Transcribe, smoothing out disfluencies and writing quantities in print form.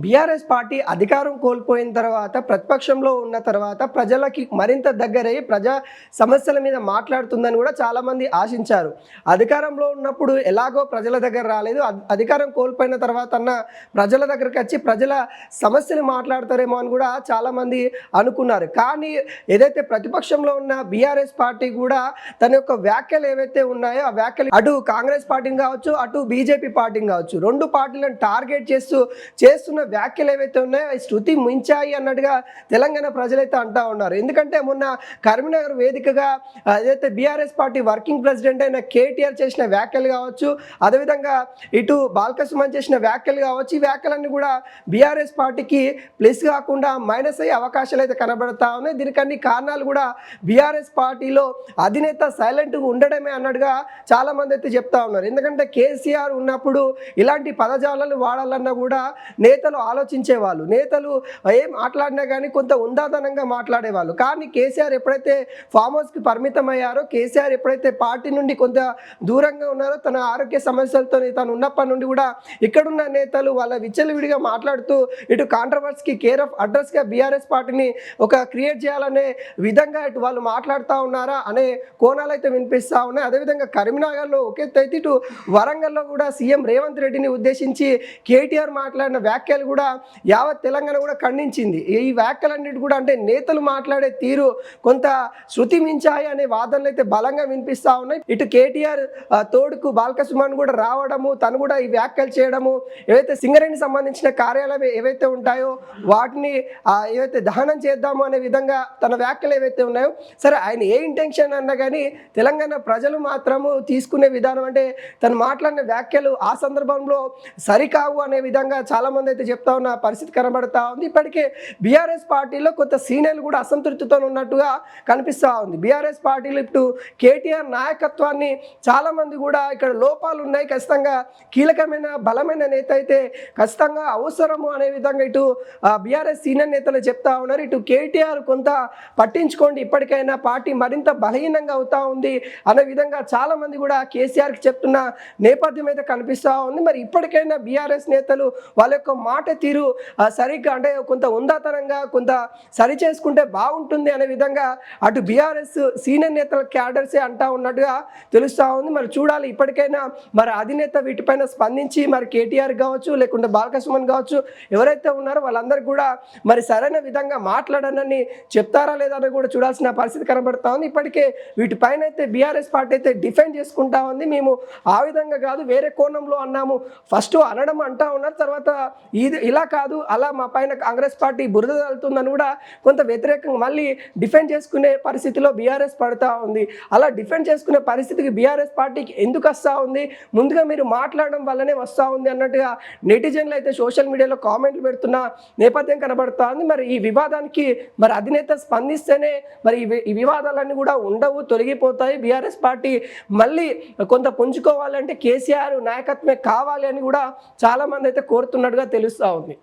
BRS party అధికారం కోల్పోయిన తర్వాత ప్రతిపక్షంలో ఉన్న తర్వాత ప్రజలకి మరింత దగ్గరై ప్రజా సమస్యల మీద మాట్లాడుతుందని కూడా చాలామంది ఆశించారు. అధికారంలో ఉన్నప్పుడు ఎలాగో ప్రజల దగ్గర రాలేదు. అధికారం కోల్పోయిన తర్వాత అన్న ప్రజల దగ్గరికి వచ్చి ప్రజల సమస్యలు మాట్లాడతారేమో అని కూడా చాలామంది అనుకున్నారు. కానీ ఏదైతే ప్రతిపక్షంలో ఉన్న బీఆర్ఎస్ పార్టీ కూడా తన యొక్క వ్యాఖ్యలు ఏవైతే ఉన్నాయో ఆ వ్యాఖ్యలు అటు కాంగ్రెస్ పార్టీని కావచ్చు, అటు బీజేపీ పార్టీని కావచ్చు, రెండు పార్టీలను టార్గెట్ చేస్తున్న వ్యాఖ్యలు ఏవైతే ఉన్నాయో అవి శృతి మించాయి అన్నట్టుగా తెలంగాణ ప్రజలైతే అంటా ఉన్నారు. ఎందుకంటే మొన్న కరీంనగర్ వేదికగా ఏదైతే బీఆర్ఎస్ పార్టీ వర్కింగ్ ప్రెసిడెంట్ అయిన కేటీఆర్ చేసిన వ్యాఖ్యలు కావచ్చు, అదేవిధంగా ఇటు బాల్కసుమన్ చేసిన వ్యాఖ్యలు కావచ్చు, ఈ వ్యాఖ్యలన్నీ కూడా బీఆర్ఎస్ పార్టీకి ప్లస్ కాకుండా మైనస్ అయ్యే అవకాశాలు అయితే కనబడతా ఉన్నాయి. దీనికన్ని కారణాలు కూడా బీఆర్ఎస్ పార్టీలో అధినేత సైలెంట్గా ఉండడమే అన్నట్టుగా చాలామంది అయితే చెప్తా ఉన్నారు. ఎందుకంటే కేసీఆర్ ఉన్నప్పుడు ఇలాంటి పదజాలాలు వాడాలన్నా కూడా నేతలు ఆలోచించేవాళ్ళు. నేతలు ఏం మాట్లాడినా కానీ కొంత ఉందాదనంగా మాట్లాడేవాళ్ళు. కానీ కేసీఆర్ ఎప్పుడైతే ఫామ్ హౌస్కి పరిమితం అయ్యారో, కేసీఆర్ ఎప్పుడైతే పార్టీ నుండి కొంత దూరంగా ఉన్నారో, తన ఆరోగ్య సమస్యలతో తను ఉన్నప్పటి నుండి కూడా ఇక్కడున్న నేతలు వాళ్ళ విచ్చలవిడిగా మాట్లాడుతూ ఇటు కాంట్రవర్సీకి కేర్ ఆఫ్ అడ్రస్గా బీఆర్ఎస్ పార్టీని ఒక క్రియేట్ చేయాలనే విధంగా ఇటు వాళ్ళు మాట్లాడుతూ ఉన్నారా అనే కోణాలు అయితే వినిపిస్తూ ఉన్నాయి. అదేవిధంగా కరీంనగర్లో ఒకెత్తైతే ఇటు వరంగల్లో కూడా సీఎం రేవంత్ రెడ్డిని ఉద్దేశించి కేటీఆర్ మాట్లాడిన వ్యాఖ్యలు కూడా యావత్ తెలంగాణ కూడా ఖండించింది. ఈ వ్యాఖ్యలన్నిటి కూడా అంటే నేతలు మాట్లాడే తీరు కొంత శృతి మించాయి అనే వాదనలు అయితే బలంగా వినిపిస్తూ ఉన్నాయి. ఇటు కేటీఆర్ తోడుకు బాల్కసుమన్ కూడా రావడము, తను కూడా ఈ వ్యాఖ్యలు చేయడము, ఏవైతే సింగరేణికి సంబంధించిన కార్యాలయం ఏవైతే ఉంటాయో వాటిని ఏవైతే దహనం చేద్దాము అనే విధంగా తన వ్యాఖ్యలు ఏవైతే ఉన్నాయో, సరే ఆయన ఏ ఇంటెన్షన్ అన్నా కానీ తెలంగాణ ప్రజలు మాత్రము తీసుకునే విధానం అంటే తను మాట్లాడిన వ్యాఖ్యలు ఆ సందర్భంలో సరికావు అనే విధంగా చాలామంది అయితే చెప్తా ఉన్న పరిస్థితి కనబడతా ఉంది. ఇప్పటికే బీఆర్ఎస్ పార్టీలో కొంత సీనియర్లు కూడా అసంతృప్తితో ఉన్నట్టుగా కనిపిస్తూ ఉంది. బీఆర్ఎస్ పార్టీలో ఇప్పుడు కేటీఆర్ నాయకత్వాన్ని చాలామంది కూడా ఇక్కడ లోపాలు ఉన్నాయి, ఖచ్చితంగా కీలకమైన బలమైన నేత అయితే ఖచ్చితంగా అవసరము అనే విధంగా ఇటు బీఆర్ఎస్ సీనియర్ నేతలు చెప్తా ఉన్నారు. ఇటు కేటీఆర్ కొంత పట్టించుకోండి, ఇప్పటికైనా పార్టీ మరింత బలహీనంగా అవుతా ఉంది అనే విధంగా చాలామంది కూడా కేసీఆర్కి చెప్తున్న నేపథ్యం అయితే కనిపిస్తూ ఉంది. మరి ఇప్పటికైనా బీఆర్ఎస్ నేతలు వాళ్ళ యొక్క మాట తీరు సరిగ్గా అంటే కొంత ఉందాతనంగా కొంత సరి చేసుకుంటే బాగుంటుంది అనే విధంగా అటు బీఆర్ఎస్ సీనియర్ నేతల క్యాడర్సే అంటా ఉన్నట్టుగా తెలుస్తూ ఉంది. మరి చూడాలి ఇప్పటికైనా మరి అధినేత వీటిపైన స్పందించి మరి కేటీఆర్ కావచ్చు, లేకుంటే బాల్కసుమన్ కావచ్చు, ఎవరైతే ఉన్నారో వాళ్ళందరికీ కూడా మరి సరైన విధంగా మాట్లాడనని చెప్తారా లేదా అని కూడా చూడాల్సిన పరిస్థితి కనబడతా ఉంది. ఇప్పటికే వీటిపైన అయితే బీఆర్ఎస్ పార్టీ అయితే డిఫెండ్ చేసుకుంటా ఉంది. మేము ఆ విధంగా కాదు వేరే కోణంలో అన్నాము, ఫస్ట్ అనడం అంటా ఉన్నారు, తర్వాత ఇది ఇలా కాదు అలా మా పైన కాంగ్రెస్ పార్టీ బురద తల్లుతుందని కూడా కొంత వ్యతిరేకంగా మళ్ళీ డిఫెండ్ చేసుకునే పరిస్థితిలో బీఆర్ఎస్ పడతా ఉంది. అలా డిఫెండ్ చేసుకునే పరిస్థితికి బీఆర్ఎస్ పార్టీకి ఎందుకు వస్తూ ఉంది, ముందుగా మీరు మాట్లాడడం వల్లనే వస్తూ ఉంది అన్నట్టుగా నెటిజన్లు అయితే సోషల్ మీడియాలో కామెంట్లు పెడుతున్న నేపథ్యం కనబడుతూ ఉంది. మరి ఈ వివాదానికి మరి అధినేత స్పందిస్తేనే మరి ఈ వివాదాలన్నీ కూడా ఉండవు, తొలగిపోతాయి. బీఆర్ఎస్ పార్టీ మళ్ళీ కొంత పుంజుకోవాలంటే కేసీఆర్ నాయకత్వమే కావాలి అని కూడా చాలామంది అయితే కోరుతున్నట్టుగా తెలుస్తూ ఉంది.